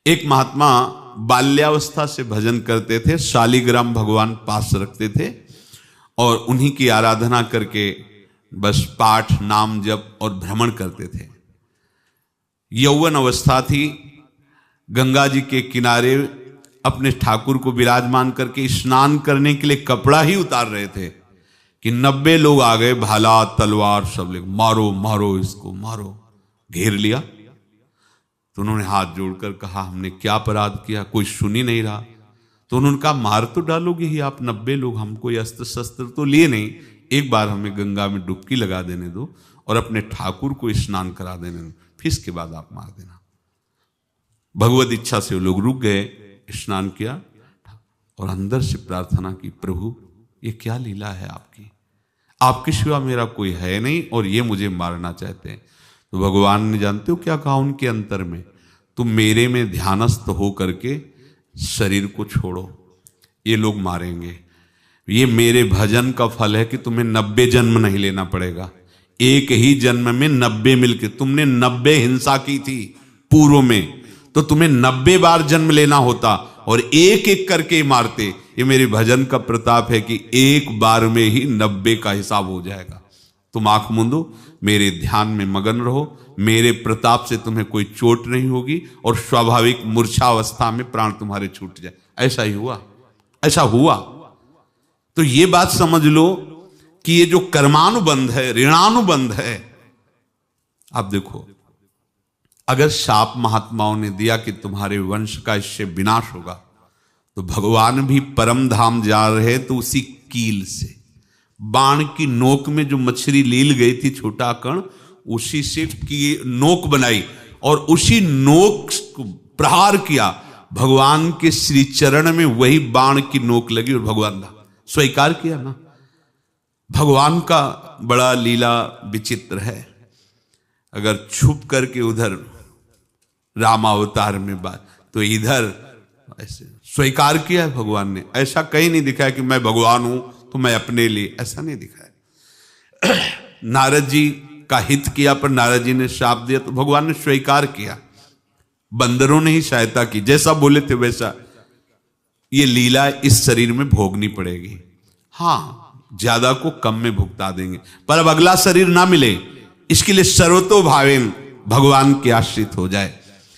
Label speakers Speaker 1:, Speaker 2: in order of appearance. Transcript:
Speaker 1: एक महात्मा बाल्यावस्था से भजन करते थे, शालिग्राम भगवान पास रखते थे और उन्हीं की आराधना करके बस पाठ नाम जप और भ्रमण करते थे। यौवन अवस्था थी, गंगा जी के किनारे अपने ठाकुर को विराजमान करके स्नान करने के लिए कपड़ा ही उतार रहे थे कि 90 लोग आ गए, भाला तलवार सब ले, मारो मारो इसको मारो, घेर लिया। तो उन्होंने हाथ जोड़कर कहा हमने क्या अपराध किया, कोई सुन ही नहीं रहा। तो उन्होंने कहा मार तो डालोगे ही आप 90 लोग, हम कोई अस्त्र शस्त्र तो लिए नहीं, एक बार हमें गंगा में डुबकी लगा देने दो और अपने ठाकुर को स्नान करा देने दो, फिर इसके बाद आप मार देना। भगवत इच्छा से वो लोग रुक गए, स्नान किया और अंदर से प्रार्थना की, प्रभु ये क्या लीला है आपकी, आपके सिवा मेरा कोई है नहीं और ये मुझे मारना चाहते हैं। तो भगवान ने जानते हो क्या कहा उनके अंतर में, तुम मेरे में ध्यानस्थ हो करके शरीर को छोड़ो, ये लोग मारेंगे। ये मेरे भजन का फल है कि तुम्हें 90 जन्म नहीं लेना पड़ेगा, एक ही जन्म में 90 मिलके, तुमने 90 हिंसा की थी पूर्व में, तो तुम्हें 90 बार जन्म लेना होता और एक एक करके मारते। ये मेरे भजन का प्रताप है कि एक बार में ही 90 का हिसाब हो जाएगा। तुम आंख मूंदो, मेरे ध्यान में मगन रहो, मेरे प्रताप से तुम्हें कोई चोट नहीं होगी और स्वाभाविक मूर्छावस्था में प्राण तुम्हारे छूट जाए। ऐसा ही हुआ, ऐसा हुआ। तो ये बात समझ लो कि ये जो कर्मानुबंध है, ऋणानुबंध है। आप देखो, अगर शाप महात्माओं ने दिया कि तुम्हारे वंश का इससे विनाश होगा, तो भगवान भी परम धाम जा रहे तो उसी कील से, बाण की नोक में जो मछली लील गई थी छोटा कण, उसी से की नोक बनाई और उसी नोक को प्रहार किया, भगवान के श्री चरण में वही बाण की नोक लगी और भगवान ने स्वीकार किया ना। भगवान का बड़ा लीला विचित्र है। अगर छुप करके उधर रामावतार में बात, तो इधर ऐसे स्वीकार किया है भगवान ने। ऐसा कहीं नहीं दिखाया कि मैं भगवान हूं तो मैं अपने लिए, ऐसा नहीं दिखाया। नारद जी का हित किया पर नारद जी ने शाप दिया तो भगवान ने स्वीकार किया। बंदरों ने ही सहायता की, जैसा बोले थे वैसा। ये लीला इस शरीर में भोगनी पड़ेगी। हाँ, ज्यादा को कम में भुगता देंगे, पर अब अगला शरीर ना मिले, इसके लिए सर्वतो भावेन भगवान के आश्रित हो जाए।